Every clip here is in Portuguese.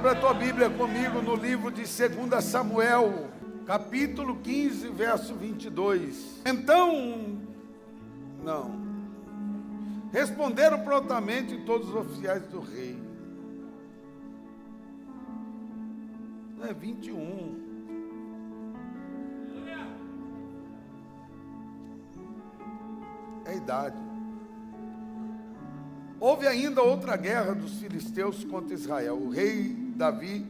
Abra a tua Bíblia comigo no livro de 2 Samuel, capítulo 15, verso 22. Responderam prontamente todos os oficiais do rei. Não é 21. É a idade. Houve ainda outra guerra dos filisteus contra Israel. O rei Davi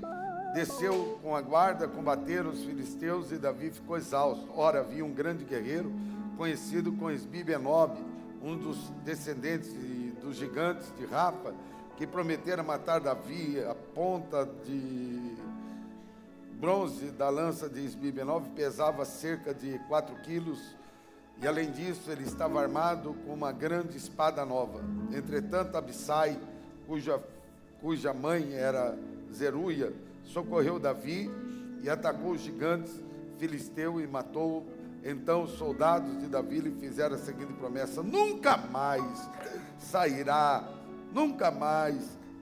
desceu com a guarda, combateram os filisteus, e Davi ficou exausto. Ora, havia um grande guerreiro, conhecido como Esbi-Benob, um dos descendentes dos gigantes de Rafa, que prometera matar Davi. A ponta de bronze da lança de Esbi-Benob pesava cerca de 4 quilos, e além disso ele estava armado com uma grande espada nova. Entretanto, Abissai, cuja mãe era Zeruia, socorreu Davi e atacou os gigantes filisteus e matou. Então os soldados de Davi lhe fizeram a seguinte promessa: nunca mais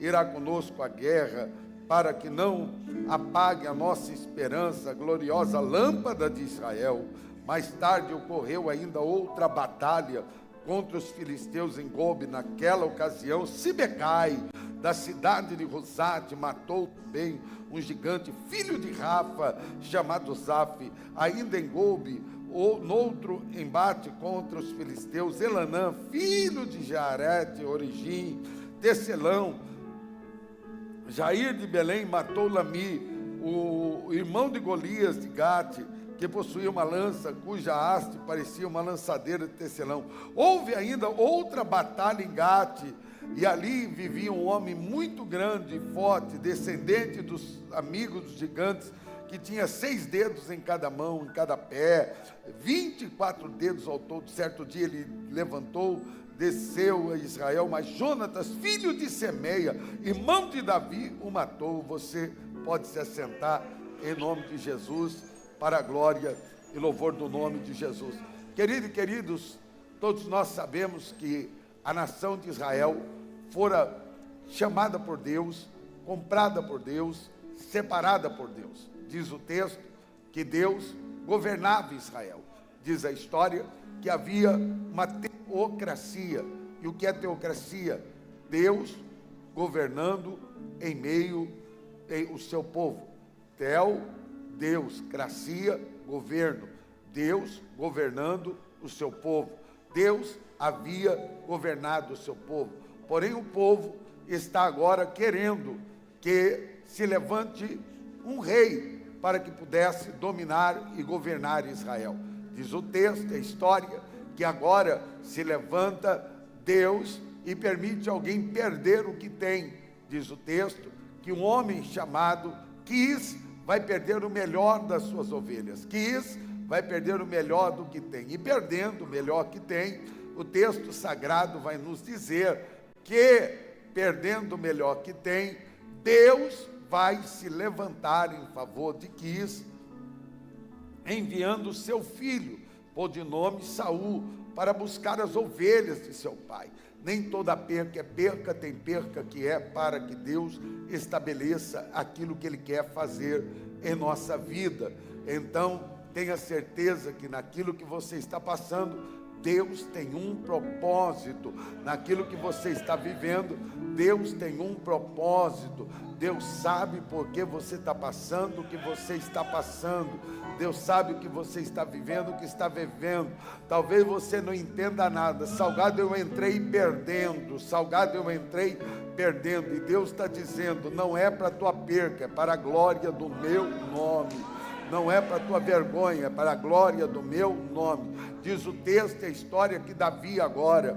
irá conosco a guerra, para que não apague a nossa esperança, a gloriosa lâmpada de Israel. Mais tarde ocorreu ainda outra batalha contra os filisteus em Gobe. Naquela ocasião, Sibecai, da cidade de Rosate, matou também um gigante, filho de Rafa, chamado Zaf. Ainda em Gobe, noutro embate contra os filisteus, Elanã, filho de Jarete, Origim, Tecelão, Jair de Belém, matou Lami, o irmão de Golias de Gate, que possuía uma lança, cuja haste parecia uma lançadeira de tecelão. Houve ainda outra batalha em Gate, e ali vivia um homem muito grande e forte, descendente dos amigos dos gigantes, que tinha 6 dedos em cada mão, em cada pé, 24 dedos ao todo. Certo dia ele levantou, desceu a Israel, mas Jonatas, filho de Semeia, irmão de Davi, o matou. Você pode se assentar em nome de Jesus, para a glória e louvor do nome de Jesus. Queridos e queridos, todos nós sabemos que a nação de Israel fora chamada por Deus, comprada por Deus, separada por Deus. Diz o texto que Deus governava Israel. Diz a história que havia uma teocracia. E o que é teocracia? Deus governando em meio ao seu povo. Deus, cracia, governo. Deus governando o seu povo. Deus havia governado o seu povo. Porém, o povo está agora querendo que se levante um rei para que pudesse dominar e governar Israel. Diz o texto, a história, que agora se levanta Deus e permite alguém perder o que tem. Diz o texto que um homem chamado Quis vai perder o melhor das suas ovelhas. Quis vai perder o melhor do que tem. E perdendo o melhor que tem, o texto sagrado vai nos dizer que, perdendo o melhor que tem, Deus vai se levantar em favor de Quis, enviando o seu filho, por de nome Saul, para buscar as ovelhas de seu pai. Nem toda perca é perca, tem perca que é para que Deus estabeleça aquilo que Ele quer fazer em nossa vida. Então, tenha certeza que naquilo que você está passando, Deus tem um propósito. Naquilo que você está vivendo, Deus tem um propósito. Deus sabe por que você está passando o que você está passando. Deus sabe o que você está vivendo, o que está vivendo. Talvez você não entenda nada. Salgado eu entrei perdendo. E Deus está dizendo: não é para a tua perca, é para a glória do meu nome. Não é para a tua vergonha, é para a glória do meu nome. Diz o texto e a história que Davi agora,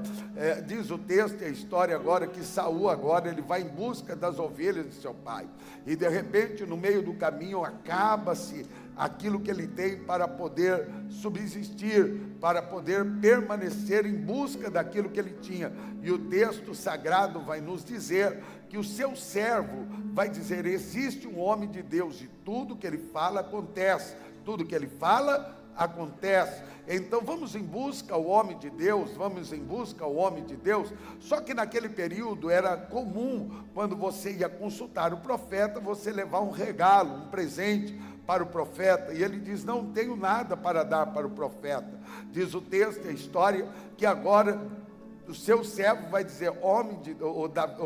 que Saul agora, ele vai em busca das ovelhas de seu pai. E de repente, no meio do caminho, acaba-se aquilo que ele tem para poder subsistir, para poder permanecer em busca daquilo que ele tinha. E o texto sagrado vai nos dizer que o seu servo vai dizer: existe um homem de Deus e tudo que ele fala acontece. Tudo que ele fala acontece. Então vamos em busca ao homem de Deus, vamos em busca ao homem de Deus. Só que naquele período era comum, quando você ia consultar o profeta, você levar um regalo, um presente para o profeta. E ele diz: não tenho nada para dar para o profeta. Diz o texto, a história, que agora o seu servo vai dizer: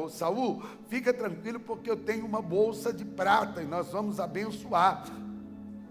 Saul, fica tranquilo, porque eu tenho uma bolsa de prata e nós vamos abençoar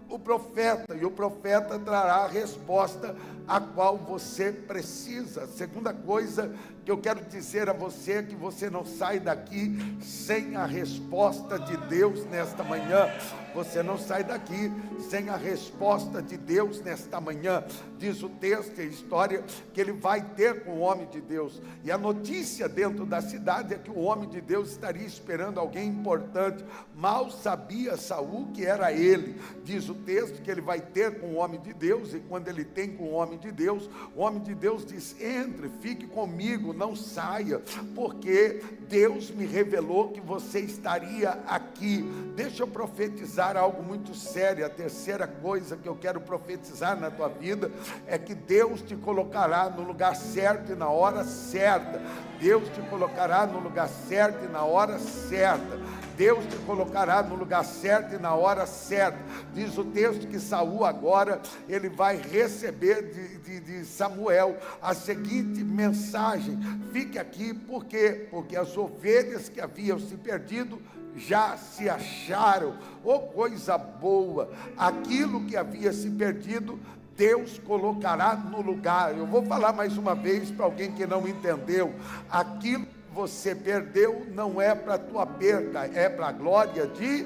o profeta, e o profeta trará a resposta a qual você precisa. A segunda coisa que eu quero dizer a você é que você não sai daqui sem a resposta de Deus nesta manhã. Você não sai daqui sem a resposta de Deus nesta manhã. Diz o texto e a história que ele vai ter com o homem de Deus. E a notícia dentro da cidade é que o homem de Deus estaria esperando alguém importante. Mal sabia Saul que era ele. Diz o texto que ele vai ter com o homem de Deus, e quando ele tem com o homem de Deus, o homem de Deus diz: entre, fique comigo, não saia, porque Deus me revelou que você estaria aqui. Deixa eu profetizar algo muito sério. A terceira coisa que eu quero profetizar na tua vida é que Deus te colocará no lugar certo e na hora certa. Deus te colocará no lugar certo e na hora certa. Deus te colocará no lugar certo e na hora certa. Diz o texto que Saul agora, ele vai receber de Samuel a seguinte mensagem: fique aqui, por quê? Porque as ovelhas que haviam se perdido já se acharam. Oh, coisa boa! Aquilo que havia se perdido, Deus colocará no lugar. Eu vou falar mais uma vez para alguém que não entendeu. Aquilo que você perdeu não é para a tua perda, é para a glória de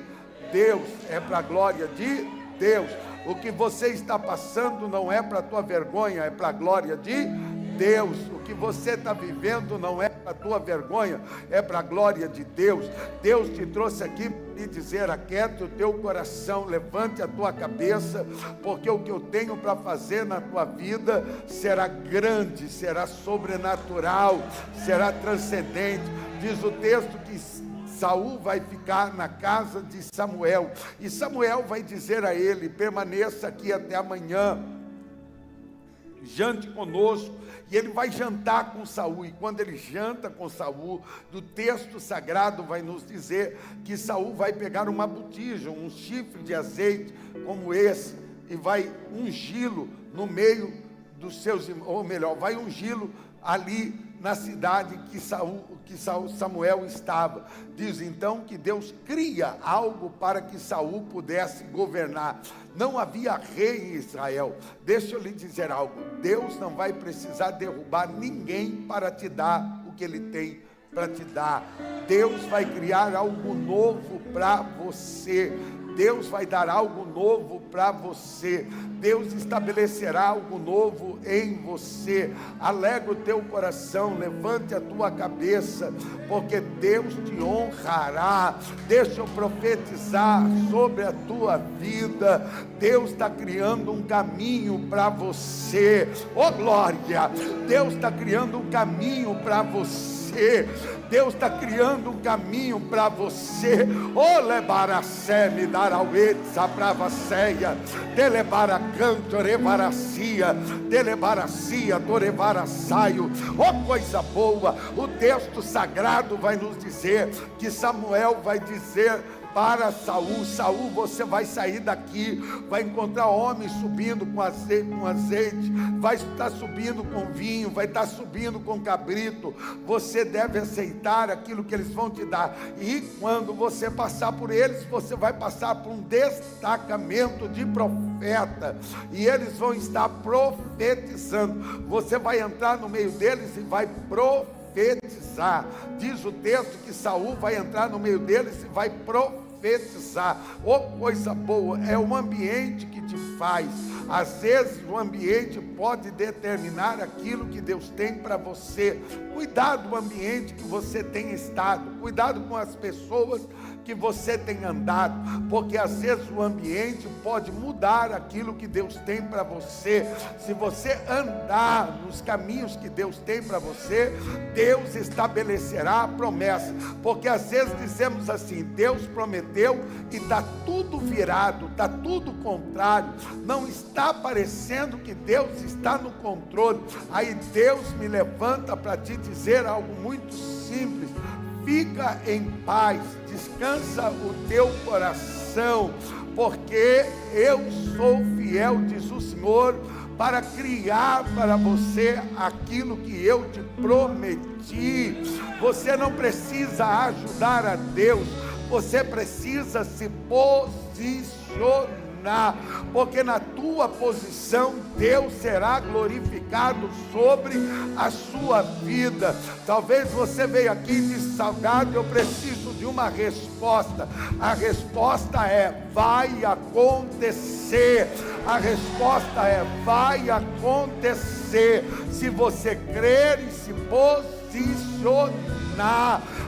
Deus, é para a glória de Deus. O que você está passando não é para a tua vergonha, é para a glória de Deus. O que você está vivendo não é para a tua vergonha, é para a glória de Deus. Deus te trouxe aqui para te dizer: aquiete o teu coração, levante a tua cabeça, porque o que eu tenho para fazer na tua vida será grande, será sobrenatural, será transcendente. Diz o texto que Saul vai ficar na casa de Samuel, e Samuel vai dizer a ele: permaneça aqui até amanhã, jante conosco. E ele vai jantar com Saul, e quando ele janta com Saul, do texto sagrado vai nos dizer que Saul vai pegar uma botija, um chifre de azeite como esse, e vai ungí-lo no meio dos seus, ou melhor, vai ungí-lo ali na cidade que Samuel estava. Diz então que Deus cria algo para que Saul pudesse governar. Não havia rei em Israel. Deixa eu lhe dizer algo: Deus não vai precisar derrubar ninguém para te dar o que Ele tem para te dar. Deus vai criar algo novo para você. Deus vai dar algo novo para você. Deus estabelecerá algo novo em você. Alegra o teu coração, levante a tua cabeça, porque Deus te honrará. Deixa eu profetizar sobre a tua vida. Deus está criando um caminho para você. Oh glória! Deus está criando um caminho para você. Deus está criando um caminho para você. Oh, lebaracé, me darauetza, bravaceia, delebaracanto, revaracia, delebaracia, torevaraçaio. Oh, coisa boa! O texto sagrado vai nos dizer que Samuel vai dizer para Saul: Saul, você vai sair daqui, vai encontrar homens subindo com azeite, vai estar subindo com vinho, vai estar subindo com cabrito. Você deve aceitar aquilo que eles vão te dar, e quando você passar por eles, você vai passar por um destacamento de profeta, e eles vão estar profetizando. Você vai entrar no meio deles e vai profetizar. Diz o texto que Saul vai entrar no meio deles e vai profetizar. Oh, coisa boa! É o ambiente que te faz. Às vezes o ambiente pode determinar aquilo que Deus tem para você. Cuidado do ambiente que você tem estado, cuidado com as pessoas que você tem andado, porque às vezes o ambiente pode mudar aquilo que Deus tem para você. Se você andar nos caminhos que Deus tem para você, Deus estabelecerá a promessa, porque às vezes dizemos assim: Deus prometeu e está tudo virado, está tudo contrário, não está parecendo que Deus está no controle. Aí Deus me levanta para te dizer algo muito simples: fica em paz, descansa o teu coração, porque eu sou fiel, diz o Senhor, para criar para você aquilo que eu te prometi. Você não precisa ajudar a Deus, você precisa se posicionar, porque na tua posição Deus será glorificado sobre a sua vida. Talvez você veio aqui e disse: Salgado, eu preciso de uma resposta. A resposta é: vai acontecer. A resposta é: vai acontecer. Se você crer e se posicionar,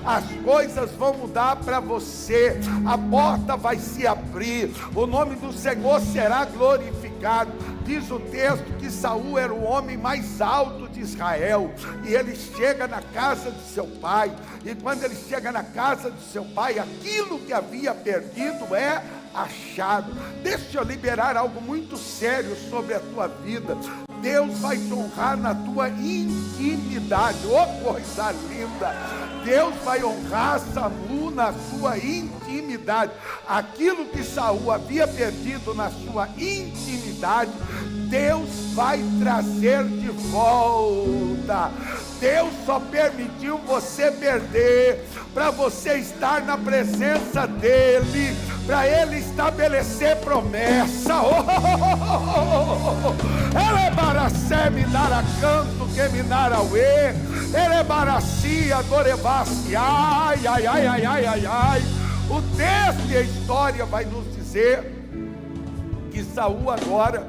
as coisas vão mudar para você, a porta vai se abrir, o nome do Senhor será glorificado. Diz o texto que Saul era o homem mais alto de Israel, e ele chega na casa de seu pai, e quando ele chega na casa de seu pai, aquilo que havia perdido é achado. Deixa eu liberar algo muito sério sobre a tua vida. Deus vai te honrar na tua intimidade. Oh, coisa linda! Deus vai honrar Saul na sua intimidade. Aquilo que Saul havia perdido na sua intimidade, Deus vai trazer de volta. Deus só permitiu você perder para você estar na presença dele, para ele estabelecer promessa. Ele baracé me dará canto que me dará uê. Ele baracia dorevassi. Ai, ai, ai, ai, ai, ai, ai. O texto e a história vai nos dizer que Saul agora,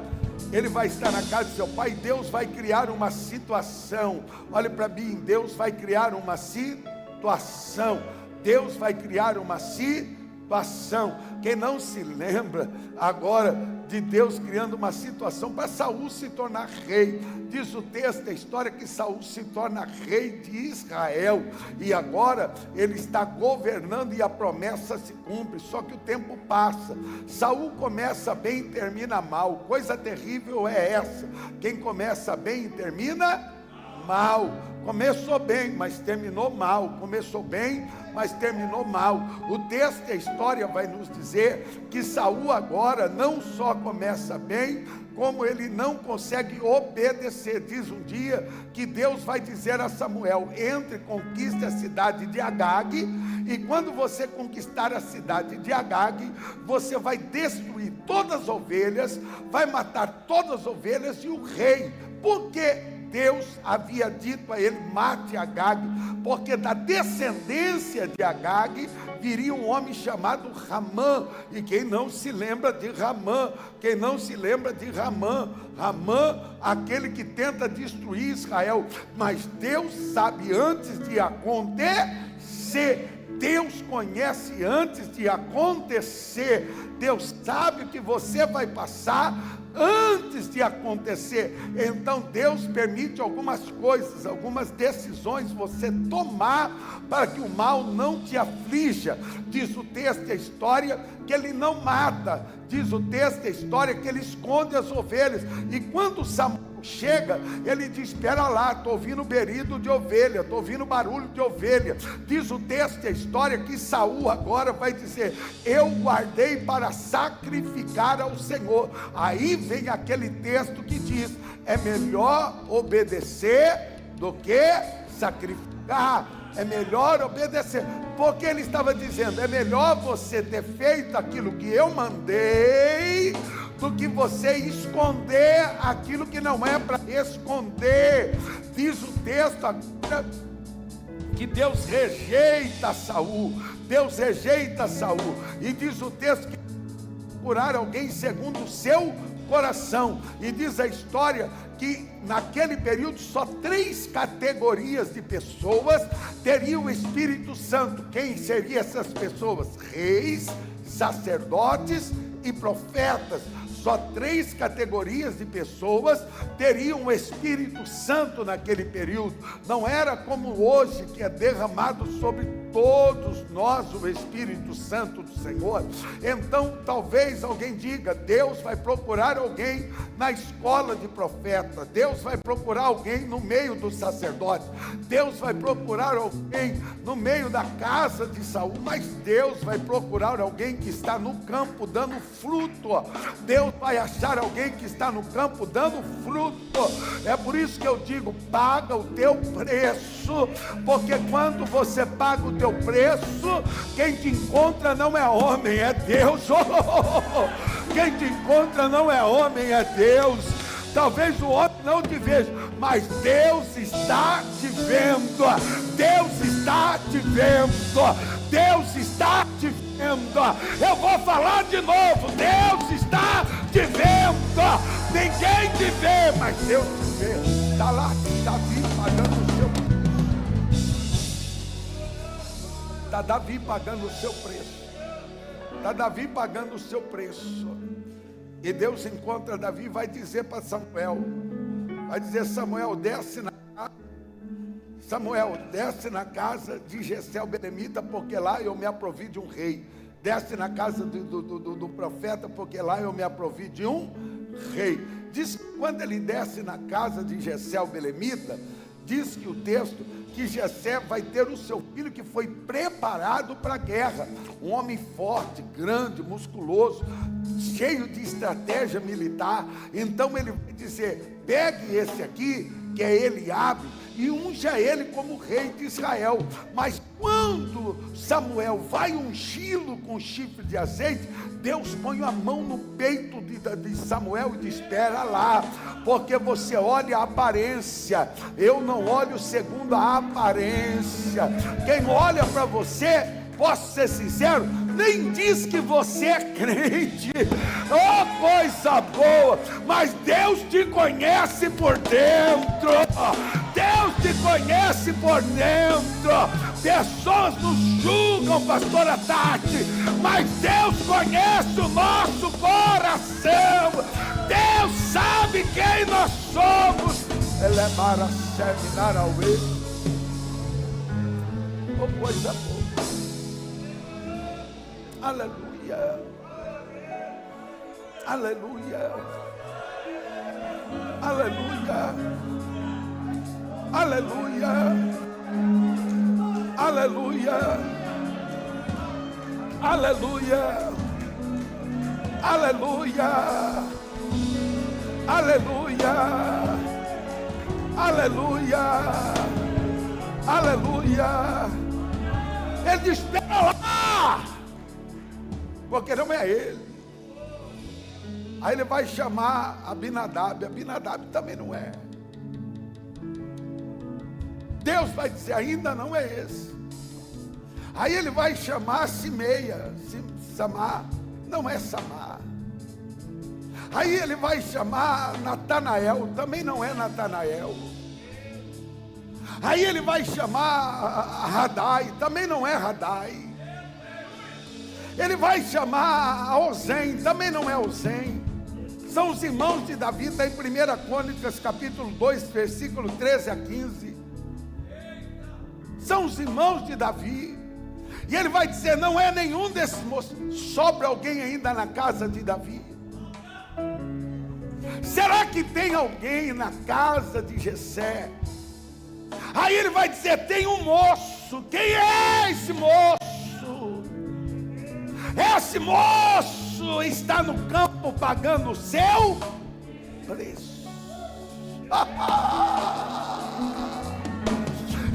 ele vai estar na casa de seu pai, e Deus vai criar uma situação. Olha para mim, Deus vai criar uma situação. Deus vai criar uma situação. Quem não se lembra agora de Deus criando uma situação para Saul se tornar rei? Diz o texto, a história, que Saul se torna rei de Israel, e agora ele está governando e a promessa se cumpre. Só que o tempo passa, Saul começa bem e termina mal. Coisa terrível é essa: quem começa bem e termina mal. Começou bem, mas terminou mal. Começou bem, mas terminou mal. O texto e a história vai nos dizer que Saul agora não só começa bem, como ele não consegue obedecer. Diz um dia que Deus vai dizer a Samuel: entre, conquiste a cidade de Agag, e quando você conquistar a cidade de Agag, você vai destruir todas as ovelhas, vai matar todas as ovelhas e o rei. Por quê? Deus havia dito a ele: mate Agag, porque da descendência de Agag viria um homem chamado Ramã. E quem não se lembra de Ramã? Quem não se lembra de Ramã? Ramã, aquele que tenta destruir Israel. Mas Deus sabe antes de acontecer. Deus conhece antes de acontecer. Deus sabe o que você vai passar antes de acontecer. Então Deus permite algumas coisas, algumas decisões você tomar, para que o mal não te aflija. Diz o texto e a história que ele não mata. Diz o texto e a história que ele esconde as ovelhas. E quando Samuel chega, ele diz: espera lá, estou ouvindo berido de ovelha, estou ouvindo barulho de ovelha. Diz o texto e a história que Saul agora vai dizer: eu guardei para sacrificar ao Senhor. Aí vem aquele texto que diz: é melhor obedecer do que sacrificar. É melhor obedecer, porque ele estava dizendo: é melhor você ter feito aquilo que eu mandei, do que você esconder aquilo que não é para esconder. Diz o texto agora que Deus rejeita Saul. Deus rejeita Saul. E diz o texto que procurar alguém segundo o seu coração. E diz a história que naquele período só 3 categorias de pessoas teriam o Espírito Santo. Quem seriam essas pessoas? Reis, sacerdotes e profetas. Só 3 categorias de pessoas teriam o Espírito Santo naquele período. Não era como hoje, que é derramado sobre todos nós o Espírito Santo do Senhor. Então talvez alguém diga: Deus vai procurar alguém na escola de profeta, Deus vai procurar alguém no meio dos sacerdotes, Deus vai procurar alguém no meio da casa de Saul. Mas Deus vai procurar alguém que está no campo dando fruto. Deus vai achar alguém que está no campo dando fruto. É por isso que eu digo: paga o teu preço, porque quando você paga o teu preço, quem te encontra não é homem, é Deus. Quem te encontra não é homem, é Deus. Talvez o homem não te veja, mas Deus está te vendo. Deus está te vendo. Deus está te vendo. Eu vou falar de novo: Deus está te vendo. Ninguém te vê, mas Deus te vê. Está lá Davi pagando o seu preço. Está Davi pagando o seu preço. Está Davi pagando o seu preço. E Deus encontra Davi e vai dizer para Samuel, vai dizer: Samuel, desce na casa de Jessé belemita, porque lá eu me aprovi de um rei. Desce na casa do profeta, porque lá eu me aprovi de um rei. Diz que quando ele desce na casa de Jessé belemita, diz que o texto, que Jessé vai ter o seu filho que foi preparado para a guerra. Um homem forte, grande, musculoso, cheio de estratégia militar. Então ele vai dizer: pegue esse aqui, que é Eliabe, e unja ele como rei de Israel. Mas quando Samuel vai ungí-lo com chifre de azeite, Deus põe a mão no peito de Samuel e diz: espera lá, porque você olha a aparência, eu não olho segundo a aparência. Quem olha para você, posso ser sincero, nem diz que você é crente. Oh, coisa boa! Mas Deus te conhece por dentro. Deus te conhece por dentro. Pessoas nos julgam, pastora Tati, mas Deus conhece o nosso coração. Deus sabe quem nós somos. Ele é para seminar ao erro. Oh, coisa boa. Aleluia, aleluia, aleluia, aleluia, aleluia, aleluia, aleluia, aleluia, aleluia, aleluia. Ele diz: espera lá, porque não é ele. Aí ele vai chamar Abinadab. Abinadab também não é. Deus vai dizer: ainda não é esse. Aí ele vai chamar Simeia. Samar, não é Samar. Aí ele vai chamar Natanael, também não é Natanael. Aí ele vai chamar Radai, também não é Radai. Ele vai chamar Ozem, também não é Ozem. São os irmãos de Davi, está em 1 Crônicas capítulo 2, versículo 13 a 15. São os irmãos de Davi. E ele vai dizer: não é nenhum desses moços. Sobra alguém ainda na casa de Davi? Será que tem alguém na casa de Jessé? Aí ele vai dizer: tem um moço. Quem é esse moço? Esse moço está no campo pagando o seu preço.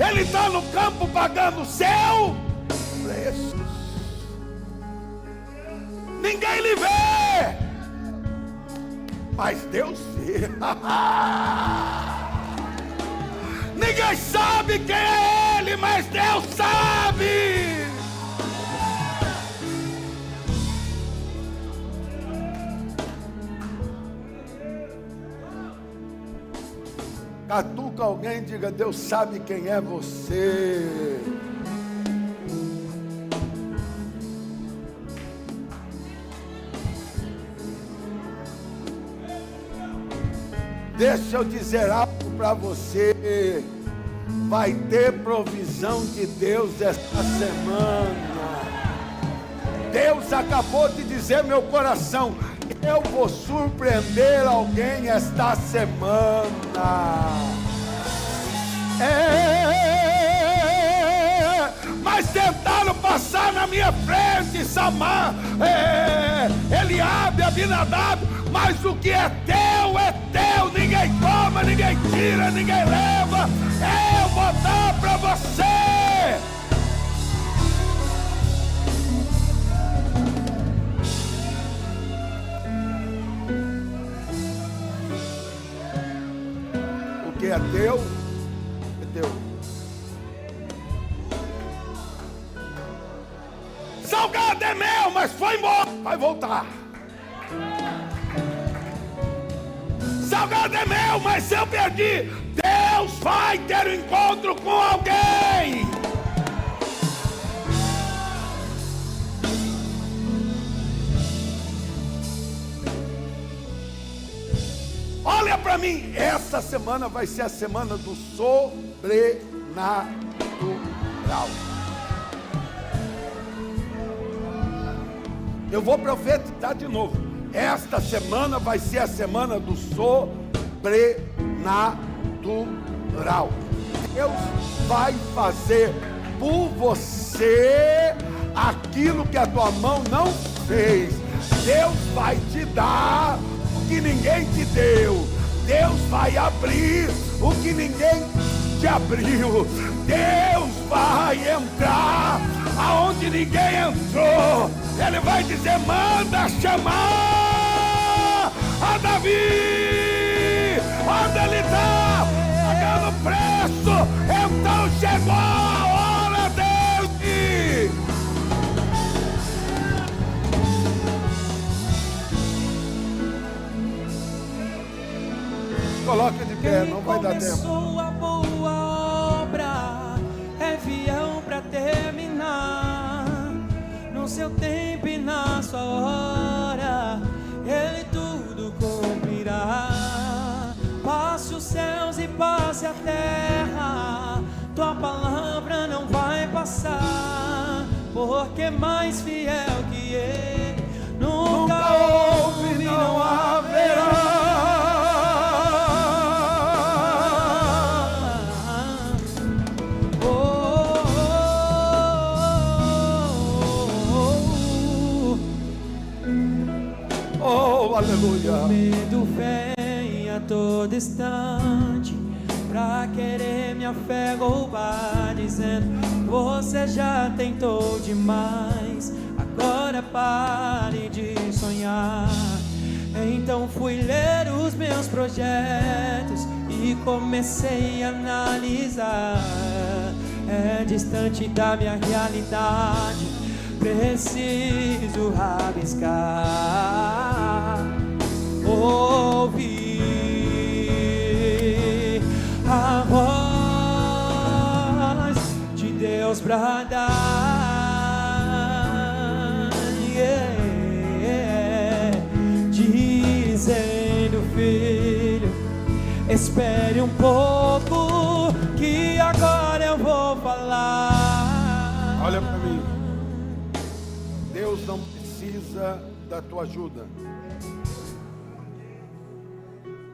Ele está no campo pagando o seu preço. Ninguém lhe vê, mas Deus vê. Ninguém sabe quem é ele, mas Deus sabe. Catuca alguém e diga: Deus sabe quem é você. Deixa eu dizer algo para você. Vai ter provisão de Deus esta semana. Deus acabou de dizer meu coração: eu vou surpreender alguém esta semana. Mas tentaram passar na minha frente, Samar, Eliabe, Abinadab, mas o que é teu, ninguém toma, ninguém tira, ninguém leva, eu vou dar para você. O que é teu, é teu. Salgado é meu, mas foi embora, vai voltar. Salgado é meu, mas se eu perdi, Deus vai ter um encontro com alguém. Olha para mim, essa semana vai ser a semana do sobrenatural. Eu vou profetizar de novo. Esta semana vai ser a semana do sobrenatural. Deus vai fazer por você aquilo que a tua mão não fez. Deus vai te dar o que ninguém te deu. Deus vai abrir o que ninguém te abriu. Deus vai entrar aonde ninguém entrou. Ele vai dizer: manda chamar a Davi, onde ele está, pagando preço. Então chegou a hora dele. Coloque de pé, não vai dar tempo. Começou a boa obra, é fiel para terminar. No seu tempo e na sua hora, Ele tudo cumprirá. Passe os céus e passe a terra, tua palavra não vai passar, porque mais fiel que Ele nunca houve e não haverá. Aleluia. O medo vem a todo instante pra querer minha fé roubar, dizendo: você já tentou demais, agora pare de sonhar. Então fui ler os meus projetos e comecei a analisar. É distante da minha realidade, preciso rabiscar, ouvir a voz de Deus bradar, dizendo: filho, espere um pouco, que agora eu vou falar. Olha para mim. Deus não precisa da tua ajuda.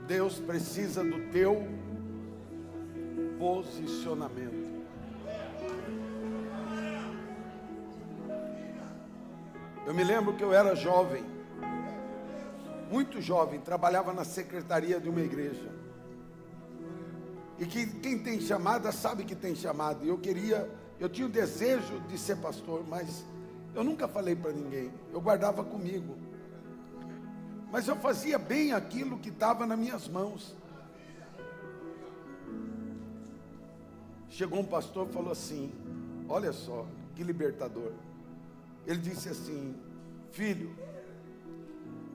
Deus precisa do teu posicionamento. Eu me lembro que eu era jovem, muito jovem, trabalhava na secretaria de uma igreja. E que quem tem chamada sabe que tem chamada. E eu tinha o desejo de ser pastor, mas eu nunca falei para ninguém, eu guardava comigo. Mas eu fazia bem aquilo que estava nas minhas mãos. Chegou um pastor e falou assim: olha só, que libertador. Ele disse assim: filho,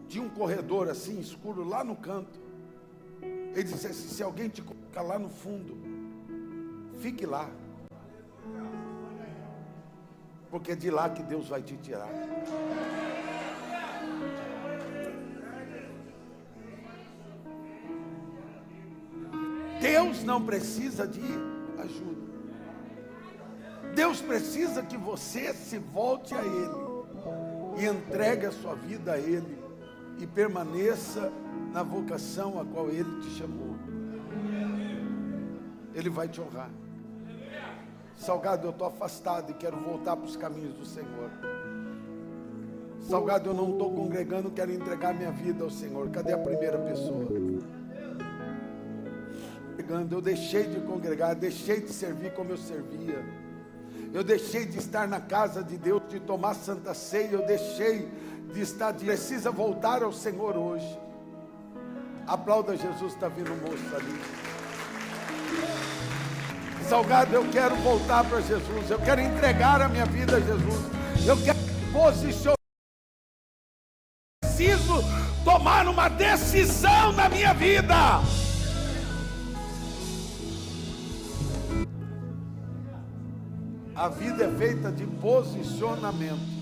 tinha um corredor assim escuro lá no canto. Ele disse assim: se alguém te colocar lá no fundo, fique lá, porque é de lá que Deus vai te tirar. Deus não precisa de ajuda. Deus precisa que você se volte a Ele e entregue a sua vida a Ele e permaneça na vocação a qual Ele te chamou. Ele vai te honrar. Salgado, eu estou afastado e quero voltar para os caminhos do Senhor. Salgado, eu não estou congregando, quero entregar minha vida ao Senhor. Cadê a primeira pessoa? Eu deixei de congregar, deixei de servir como eu servia. Eu deixei de estar na casa de Deus, de tomar santa ceia. Eu deixei de estar, precisa voltar ao Senhor hoje. Aplauda Jesus, está vindo um moço ali. Salgado, eu quero voltar para Jesus, eu quero entregar a minha vida a Jesus, eu quero posicionar. Preciso tomar uma decisão na minha vida. A vida é feita de posicionamento.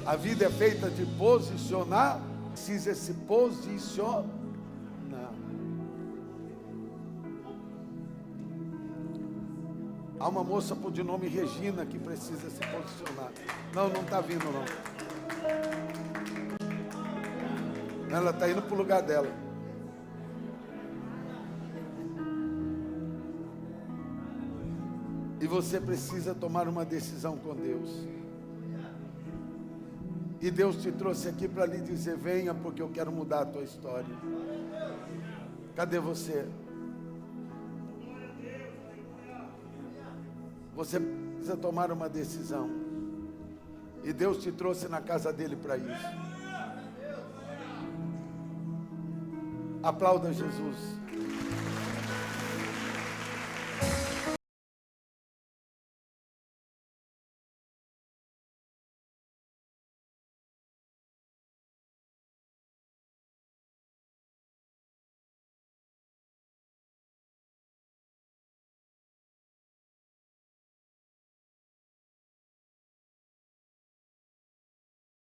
A vida é feita de posicionar. Precisa se posicionar. Há uma moça de nome Regina que precisa se posicionar. Não está vindo não. Ela está indo para o lugar dela. E você precisa tomar uma decisão com Deus. E Deus te trouxe aqui para lhe dizer: venha, porque eu quero mudar a tua história. Cadê você? Você precisa tomar uma decisão. E Deus te trouxe na casa dele para isso. Aplauda Jesus.